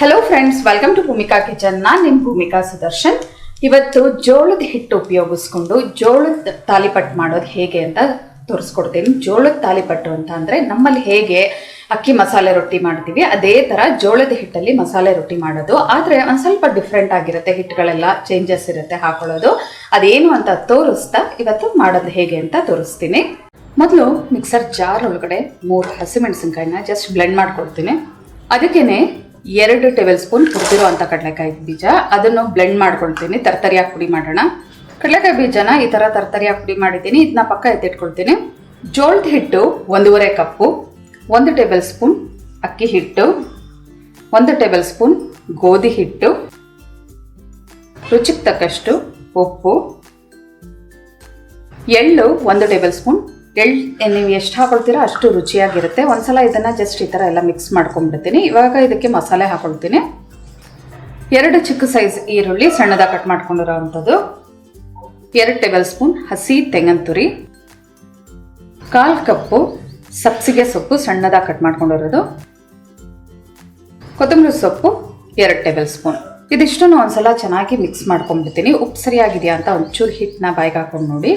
Hello friends, welcome to Bhoomika kitchen. ನಾನು ನಿಮ್ಮ ಭೂಮಿಕಾ ಸುದರ್ಶನ್. ಇವತ್ತು ಜೋಳದ ಹಿಟ್ಟು ಉಪಯೋಗಿಸ್ಕೊಂಡು ಜೋಳದ ತಾಲಿಪಟ್ಟು ಮಾಡೋದು ಹೇಗೆ ಅಂತ ತೋರಿಸ್ಕೊಡ್ತೀನಿ. ಜೋಳದ ತಾಲಿಪಟ್ಟು ಅಂತ ಅಂದರೆ ನಮ್ಮಲ್ಲಿ ಹೇಗೆ ಅಕ್ಕಿ ಮಸಾಲೆ ರೊಟ್ಟಿ ಮಾಡ್ತೀವಿ ಅದೇ ಥರ ಜೋಳದ ಹಿಟ್ಟಲ್ಲಿ ಮಸಾಲೆ ರೊಟ್ಟಿ ಮಾಡೋದು. ಆದರೆ ಒಂದು ಸ್ವಲ್ಪ ಡಿಫ್ರೆಂಟ್ ಆಗಿರುತ್ತೆ, ಹಿಟ್ಟುಗಳೆಲ್ಲ ಚೇಂಜಸ್ ಇರುತ್ತೆ ಹಾಕೊಳ್ಳೋದು. ಅದೇನು ಅಂತ ತೋರಿಸ್ತಾ ಇವತ್ತು ಮಾಡೋದು ಹೇಗೆ ಅಂತ ತೋರಿಸ್ತೀನಿ. ಮೊದಲು ಮಿಕ್ಸರ್ ಜಾರ್ ಒಳಗಡೆ 3 ಹಸಿಮೆಣಸಿನ್ಕಾಯಿನ ಜಸ್ಟ್ ಬ್ಲೆಂಡ್ ಮಾಡ್ಕೊಳ್ತೀನಿ. ಅದಕ್ಕೇನೆ 2 ಟೇಬಲ್ ಸ್ಪೂನ್ ಹುರಿದಿರೋ ಅಂಥ ಕಡಲೆಕಾಯಿ ಬೀಜ, ಅದನ್ನು ಬ್ಲೆಂಡ್ ಮಾಡ್ಕೊಳ್ತೀನಿ. ತರ್ತರಿಯಾಗಿ ಪುಡಿ ಮಾಡೋಣ. ಕಡಲೆಕಾಯಿ ಬೀಜನ ಈ ಥರ ತರ್ತರಿಯಾಗಿ ಪುಡಿ ಮಾಡಿದ್ದೀನಿ. ಇದನ್ನ ಪಕ್ಕ ಎತ್ತಿಟ್ಕೊಳ್ತೀನಿ. ಜೋಳದ ಹಿಟ್ಟು 1.5 ಕಪ್ಪು, 1 ಟೇಬಲ್ ಸ್ಪೂನ್ ಅಕ್ಕಿ ಹಿಟ್ಟು, 1 ಟೇಬಲ್ ಸ್ಪೂನ್ ಗೋಧಿ ಹಿಟ್ಟು, ರುಚಿಗೆ ತಕ್ಕಷ್ಟು ಉಪ್ಪು, ಎಳ್ಳು 1 ಟೇಬಲ್ ಸ್ಪೂನ್. ಎಳ್ಳು ನೀವು ಎಷ್ಟು ಹಾಕೊಳ್ತೀರೋ ಅಷ್ಟು ರುಚಿಯಾಗಿರುತ್ತೆ. ಒಂದ್ಸಲ ಇದನ್ನು ಜಸ್ಟ್ ಈ ಥರ ಎಲ್ಲ ಮಿಕ್ಸ್ ಮಾಡ್ಕೊಂಡ್ಬಿಡ್ತೀನಿ. ಇವಾಗ ಇದಕ್ಕೆ ಮಸಾಲೆ ಹಾಕೊಳ್ತೀನಿ. 2 ಚಿಕ್ಕ ಸೈಜ್ ಈರುಳ್ಳಿ ಸಣ್ಣದಾಗಿ ಕಟ್ ಮಾಡ್ಕೊಂಡಿರೋ ಅಂಥದ್ದು, 2 ಟೇಬಲ್ ಸ್ಪೂನ್ ಹಸಿ ತೆಂಗಿನ ತುರಿ, 1/4 ಕಪ್ಪು ಸಬ್ಸಿಗೆ ಸೊಪ್ಪು ಸಣ್ಣದಾಗಿ ಕಟ್ ಮಾಡ್ಕೊಂಡಿರೋದು, ಕೊತ್ತಂಬರಿ ಸೊಪ್ಪು 2 ಟೇಬಲ್ ಸ್ಪೂನ್. ಇದಿಷ್ಟನ್ನು ಒಂದ್ಸಲ ಚೆನ್ನಾಗಿ ಮಿಕ್ಸ್ ಮಾಡ್ಕೊಂಡ್ಬಿಡ್ತೀನಿ. ಉಪ್ಪು ಸರಿಯಾಗಿದೆಯಾ ಅಂತ ಒಂಚೂರು ಹಿಟ್ಟನ್ನ ಬಾಯಿಗೆ ಹಾಕೊಂಡು ನೋಡಿ.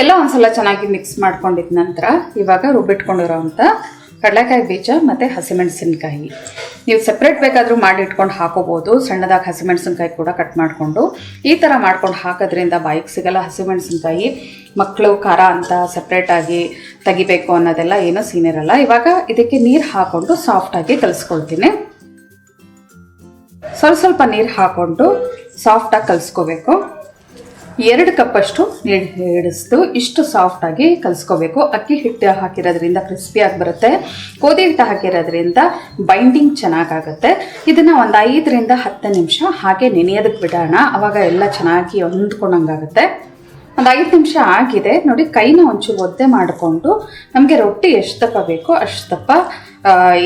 ಎಲ್ಲ ಒಂದ್ಸಲ ಚೆನ್ನಾಗಿ ಮಿಕ್ಸ್ ಮಾಡ್ಕೊಂಡಿದ ನಂತರ ಇವಾಗ ರುಬ್ಬಿಟ್ಕೊಂಡಿರೋ ಅಂಥ ಕಡಲೆಕಾಯಿ ಬೀಜ ಮತ್ತು ಹಸಿಮೆಣಸಿನ್ಕಾಯಿ ನೀವು ಸಪ್ರೇಟ್ ಬೇಕಾದರೂ ಮಾಡಿ ಇಟ್ಕೊಂಡು ಹಾಕೋಬೋದು. ಸಣ್ಣದಾಗಿ ಹಸಿಮೆಣಸಿನ್ಕಾಯಿ ಕೂಡ ಕಟ್ ಮಾಡಿಕೊಂಡು ಈ ಥರ ಮಾಡ್ಕೊಂಡು ಹಾಕೋದ್ರಿಂದ ಬಾಯಿಗೆ ಸಿಗಲ್ಲ ಹಸಿಮೆಣಸಿನ್ಕಾಯಿ. ಮಕ್ಕಳು ಖಾರ ಅಂತ ಸಪ್ರೇಟಾಗಿ ತೆಗಿಬೇಕು ಅನ್ನೋದೆಲ್ಲ ಏನೂ ಸೀನಿರಲ್ಲ. ಇವಾಗ ಇದಕ್ಕೆ ನೀರು ಹಾಕ್ಕೊಂಡು ಸಾಫ್ಟಾಗಿ ಕಲಿಸ್ಕೊಳ್ತೀನಿ. ಸ್ವಲ್ಪ ನೀರು ಹಾಕ್ಕೊಂಡು ಸಾಫ್ಟಾಗಿ ಕಲಿಸ್ಕೋಬೇಕು. 2 ಕಪ್ಪಷ್ಟು ನೀರು ಹಿಡಿಸ್ತು ಇಷ್ಟು ಸಾಫ್ಟಾಗಿ ಕಲಿಸ್ಕೋಬೇಕು. ಅಕ್ಕಿ ಹಿಟ್ಟು ಹಾಕಿರೋದ್ರಿಂದ ಕ್ರಿಸ್ಪಿಯಾಗಿ ಬರುತ್ತೆ, ಗೋಧಿ ಹಿಟ್ಟು ಹಾಕಿರೋದ್ರಿಂದ ಬೈಂಡಿಂಗ್ ಚೆನ್ನಾಗಾಗುತ್ತೆ. ಇದನ್ನು ಒಂದು 5 ರಿಂದ 10 ನಿಮಿಷ ಹಾಗೆ ನೆನೆಯೋದಕ್ಕೆ ಬಿಡೋಣ. ಆವಾಗ ಎಲ್ಲ ಚೆನ್ನಾಗಿ ಹೊಂದ್ಕೊಂಡಂಗಾಗುತ್ತೆ. ಒಂದು 5 ನಿಮಿಷ ಆಗಿದೆ ನೋಡಿ. ಕೈನ ಒಂಚೂರು ಒದ್ದೆ ಮಾಡಿಕೊಂಡು ನಮಗೆ ರೊಟ್ಟಿ ಎಷ್ಟು ದಪ್ಪ ಬೇಕೋ ಅಷ್ಟು ದಪ್ಪ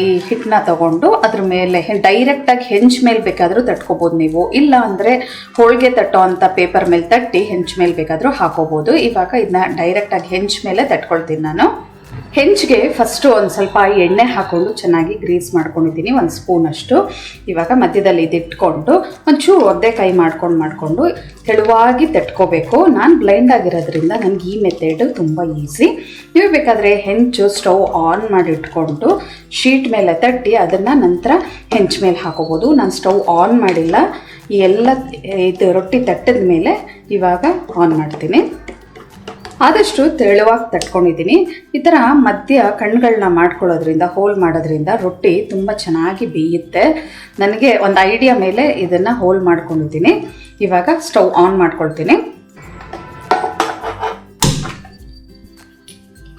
ಈ ಹಿಟ್ಟನ್ನ ತಗೊಂಡು ಅದ್ರ ಮೇಲೆ ಡೈರೆಕ್ಟಾಗಿ ಹೆಂಚು ಮೇಲೆ ಬೇಕಾದರೂ ತಟ್ಕೋಬೋದು ನೀವು. ಇಲ್ಲ ಅಂದರೆ ಹೋಳಿಗೆ ತಟ್ಟೋ ಅಂಥ ಪೇಪರ್ ಮೇಲೆ ತಟ್ಟಿ ಹೆಂಚು ಮೇಲೆ ಬೇಕಾದರೂ ಹಾಕೋಬೋದು. ಇವಾಗ ಇದನ್ನ ಡೈರೆಕ್ಟಾಗಿ ಹೆಂಚು ಮೇಲೆ ತಟ್ಕೊಳ್ತೀನಿ ನಾನು. ಹೆಂಚಿಗೆ ಫಸ್ಟು ಒಂದು ಸ್ವಲ್ಪ ಎಣ್ಣೆ ಹಾಕ್ಕೊಂಡು ಚೆನ್ನಾಗಿ ಗ್ರೀಸ್ ಮಾಡ್ಕೊಂಡಿದ್ದೀನಿ, 1 ಸ್ಪೂನ್ ಅಷ್ಟು. ಇವಾಗ ಮಧ್ಯದಲ್ಲಿ ಇದಿಟ್ಕೊಂಡು ಒಂಚೂರು ಒದ್ದೆ ಕೈ ಮಾಡ್ಕೊಂಡು ತೆಳುವಾಗಿ ತಟ್ಕೋಬೇಕು. ನಾನು ಬ್ಲೈಂಡ್ ಆಗಿರೋದ್ರಿಂದ ನನಗೆ ಈ ಮೆಥಡ್ ತುಂಬ ಈಸಿ. ನೀವು ಬೇಕಾದರೆ ಹೆಂಚು ಸ್ಟವ್ ಆನ್ ಮಾಡಿ ಇಟ್ಕೊಂಡು ಶೀಟ್ ಮೇಲೆ ತಟ್ಟಿ ಅದನ್ನು ನಂತರ ಹೆಂಚು ಮೇಲೆ ಹಾಕೋಬೋದು. ನಾನು ಸ್ಟವ್ ಆನ್ ಮಾಡಿಲ್ಲ. ಈ ಎಲ್ಲ ಇದು ರೊಟ್ಟಿ ತಟ್ಟಿದ ಮೇಲೆ ಇವಾಗ ಆನ್ ಮಾಡ್ತೀನಿ. ಆದಷ್ಟು ತೆಳುವಾಗಿ ತಟ್ಕೊಂಡಿದ್ದೀನಿ. ಈ ಥರ ಮಧ್ಯ ಕಣ್ಗಳನ್ನ ಮಾಡ್ಕೊಳ್ಳೋದ್ರಿಂದ ಹೋಲ್ ಮಾಡೋದ್ರಿಂದ ರೊಟ್ಟಿ ತುಂಬ ಚೆನ್ನಾಗಿ ಬೇಯುತ್ತೆ. ನನಗೆ ಒಂದು ಐಡಿಯಾ ಮೇಲೆ ಇದನ್ನು ಹೋಲ್ ಮಾಡ್ಕೊಂಡಿದ್ದೀನಿ. ಇವಾಗ ಸ್ಟವ್ ಆನ್ ಮಾಡ್ಕೊಳ್ತೀನಿ.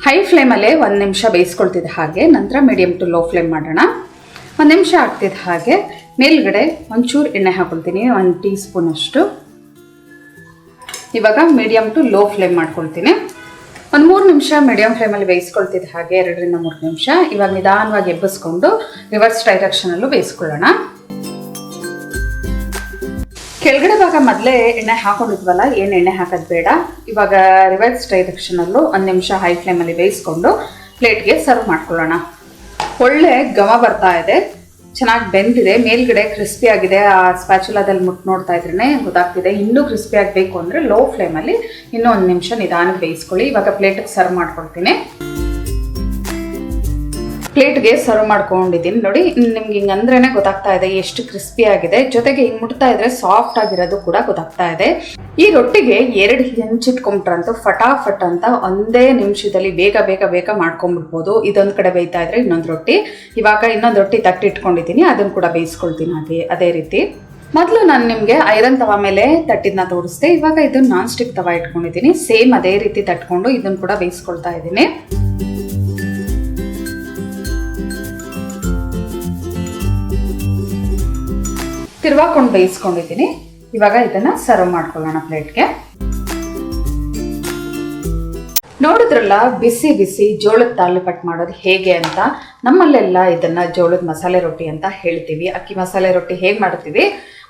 ಹೈ ಫ್ಲೇಮಲ್ಲೇ 1 ನಿಮಿಷ ಬೇಯಿಸ್ಕೊಳ್ತಿದ್ದ ಹಾಗೆ ನಂತರ ಮೀಡಿಯಮ್ ಟು ಲೋ ಫ್ಲೇಮ್ ಮಾಡೋಣ. 1 ನಿಮಿಷ ಆಗ್ತಿದ್ದ ಹಾಗೆ ಮೇಲ್ಗಡೆ ಒಂಚೂರು ಎಣ್ಣೆ ಹಾಕೊಳ್ತೀನಿ, 1 ಟೀ ಸ್ಪೂನ್ ಅಷ್ಟು. ಇವಾಗ ಮೀಡಿಯಮ್ ಟು ಲೋ ಫ್ಲೇಮ್ ಮಾಡ್ಕೊಳ್ತೀನಿ. ಒಂದು 3 ನಿಮಿಷ ಮೀಡಿಯಮ್ ಫ್ಲೇಮಲ್ಲಿ ಬೇಯಿಸ್ಕೊಳ್ತಿದ್ದ ಹಾಗೆ 2 ರಿಂದ 3 ನಿಮಿಷ. ಇವಾಗ ನಿಧಾನವಾಗಿ ಎಬ್ಬಿಸ್ಕೊಂಡು ರಿವರ್ಸ್ ಡೈರೆಕ್ಷನಲ್ಲೂ ಬೇಯಿಸ್ಕೊಳ್ಳೋಣ. ಕೆಳಗಡೆ ಭಾಗ ಮೊದಲೇ ಎಣ್ಣೆ ಹಾಕೊಂಡಿದ್ವಲ್ಲ, ಏನು ಎಣ್ಣೆ ಹಾಕೋದು ಬೇಡ. ಇವಾಗ ರಿವರ್ಸ್ ಡೈರೆಕ್ಷನಲ್ಲೂ 1 ನಿಮಿಷ ಹೈ ಫ್ಲೇಮಲ್ಲಿ ಬೇಯಿಸ್ಕೊಂಡು ಪ್ಲೇಟ್ಗೆ ಸರ್ವ್ ಮಾಡ್ಕೊಳ್ಳೋಣ. ಒಳ್ಳೆ ಘಮ ಬರ್ತಾ ಇದೆ, ಚೆನ್ನಾಗಿ ಬೆಂದಿದೆ, ಮೇಲ್ಗಡೆ ಕ್ರಿಸ್ಪಿ ಆಗಿದೆ. ಆ ಸ್ಪ್ಯಾಚುಲಾದಲ್ಲಿ ಮುಟ್ಟು ನೋಡ್ತಾ ಇದ್ರೇ ಗೊತ್ತಾಗ್ತಿದೆ. ಇನ್ನೂ ಕ್ರಿಸ್ಪಿ ಆಗಬೇಕು ಅಂದರೆ ಲೋ ಫ್ಲೇಮಲ್ಲಿ ಇನ್ನೂ 1 ನಿಮಿಷ ನಿಧಾನಕ್ಕೆ ಬೇಯಿಸ್ಕೊಳ್ಳಿ. ಇವಾಗ ಪ್ಲೇಟಿಗೆ ಸರ್ವ್ ಮಾಡ್ಕೊಳ್ತೀನಿ. ಪ್ಲೇಟ್ಗೆ ಸರ್ವ್ ಮಾಡ್ಕೊಂಡಿದ್ದೀನಿ ನೋಡಿ. ನಿಮ್ಗೆ ಹಿಂಗೆ ಅಂದ್ರೇ ಗೊತ್ತಾಗ್ತಾ ಇದೆ ಎಷ್ಟು ಕ್ರಿಸ್ಪಿ ಆಗಿದೆ. ಜೊತೆಗೆ ಹಿಂಗೆ ಮುಟ್ತಾ ಇದ್ರೆ ಸಾಫ್ಟ್ ಆಗಿರೋದು ಕೂಡ ಗೊತ್ತಾಗ್ತಾ ಇದೆ. ಈ ರೊಟ್ಟಿಗೆ 2 ಹೆಂಚಿಟ್ಕೊಂಡ್ರಂತೂ ಫಟಾಫಟ್ ಅಂತ ಒಂದೇ ನಿಮಿಷದಲ್ಲಿ ಬೇಗ ಮಾಡ್ಕೊಂಡ್ಬಿಡ್ಬೋದು. ಇದೊಂದು ಕಡೆ ಬೇಯ್ತಾ ಇದ್ರೆ ಇನ್ನೊಂದು ರೊಟ್ಟಿ. ಇವಾಗ ಇನ್ನೊಂದು ರೊಟ್ಟಿ ತಟ್ಟಿಟ್ಕೊಂಡಿದ್ದೀನಿ, ಅದನ್ನು ಕೂಡ ಬೇಯಿಸ್ಕೊಳ್ತೀನಿ ಅದೇ ರೀತಿ. ಮೊದಲು ನಾನು ನಿಮಗೆ ಐರನ್ ತವಾ ಮೇಲೆ ತಟ್ಟಿದ್ನ ತೋರಿಸ್ದೆ. ಇವಾಗ ಇದನ್ನು ನಾನ್ ಸ್ಟಿಕ್ ತವಾ ಇಟ್ಕೊಂಡಿದ್ದೀನಿ. ಸೇಮ್ ಅದೇ ರೀತಿ ತಟ್ಕೊಂಡು ಇದನ್ನು ಕೂಡ ಬೇಯಿಸ್ಕೊಳ್ತಾ ಇದ್ದೀನಿ. ತಿರ್ವಾಕೊಂಡು ಬೇಯಿಸ್ಕೊಂಡಿದ್ದೀನಿ. ಇವಾಗ ಇದನ್ನ ಸರ್ವ್ ಮಾಡ್ಕೊಳ್ಳೋಣ ಪ್ಲೇಟ್ಗೆ. ನೋಡಿದ್ರಲ್ಲ ಬಿಸಿ ಜೋಳದ ತಾಲಿಪಟ್ಟು ಮಾಡೋದು ಹೇಗೆ ಅಂತ. ನಮ್ಮಲ್ಲೆಲ್ಲ ಇದನ್ನು ಜೋಳದ ಮಸಾಲೆ ರೊಟ್ಟಿ ಅಂತ ಹೇಳ್ತೀವಿ. ಅಕ್ಕಿ ಮಸಾಲೆ ರೊಟ್ಟಿ ಹೇಗೆ ಮಾಡ್ತೀವಿ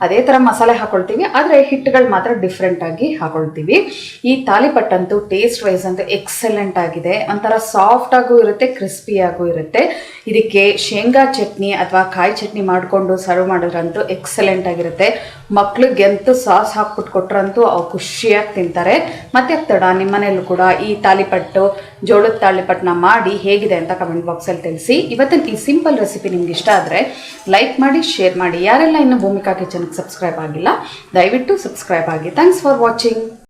ಅದೇ ಥರ ಮಸಾಲೆ ಹಾಕೊಳ್ತೀವಿ, ಆದರೆ ಹಿಟ್ಟುಗಳು ಮಾತ್ರ ಡಿಫ್ರೆಂಟಾಗಿ ಹಾಕೊಳ್ತೀವಿ. ಈ ತಾಲಿಪಟ್ ಅಂತೂ ಟೇಸ್ಟ್ ವೈಸ್ ಅಂತೂ ಎಕ್ಸಲೆಂಟ್ ಆಗಿದೆ. ಒಂಥರ ಸಾಫ್ಟಾಗೂ ಇರುತ್ತೆ, ಕ್ರಿಸ್ಪಿಯಾಗೂ ಇರುತ್ತೆ. ಇದಕ್ಕೆ ಶೇಂಗಾ ಚಟ್ನಿ ಅಥವಾ ಕಾಯಿ ಚಟ್ನಿ ಮಾಡಿಕೊಂಡು ಸರ್ವ್ ಮಾಡಿದ್ರಂತೂ ಎಕ್ಸಲೆಂಟ್ ಆಗಿರುತ್ತೆ. ಮಕ್ಳಿಗೆಂತೂ ಸಾಸ್ ಹಾಕ್ಬಿಟ್ಟು ಕೊಟ್ರಂತೂ ಅವು ಖುಷಿಯಾಗಿ ತಿಂತಾರೆ. ಮತ್ತೆ ತಡ ನಿಮ್ಮ ಮನೆಯಲ್ಲೂ ಕೂಡ ಈ ತಾಲಿಪಟ್ಟು ಜೋಳದ ತಾಲಿಪಟ್ಟನ್ನ ಮಾಡಿ ಹೇಗಿದೆ ಅಂತ ಕಮೆಂಟ್ ಬಾಕ್ಸಲ್ಲಿ ತಿಳಿಸಿ. ಇವತ್ತಿನ ಈ ಸಿಂಪಲ್ ರೆಸಿಪಿ ನಿಮ್ಗೆ ಇಷ್ಟ ಆದರೆ ಲೈಕ್ ಮಾಡಿ, ಶೇರ್ ಮಾಡಿ. ಯಾರೆಲ್ಲ ಇನ್ನೂ ಭೂಮಿಕಾ ಕಿಚನ್ಗೆ ಸಬ್ಸ್ಕ್ರೈಬ್ ಆಗಿಲ್ಲ ದಯವಿಟ್ಟು ಸಬ್ಸ್ಕ್ರೈಬ್ ಆಗಿ. Thanks for watching.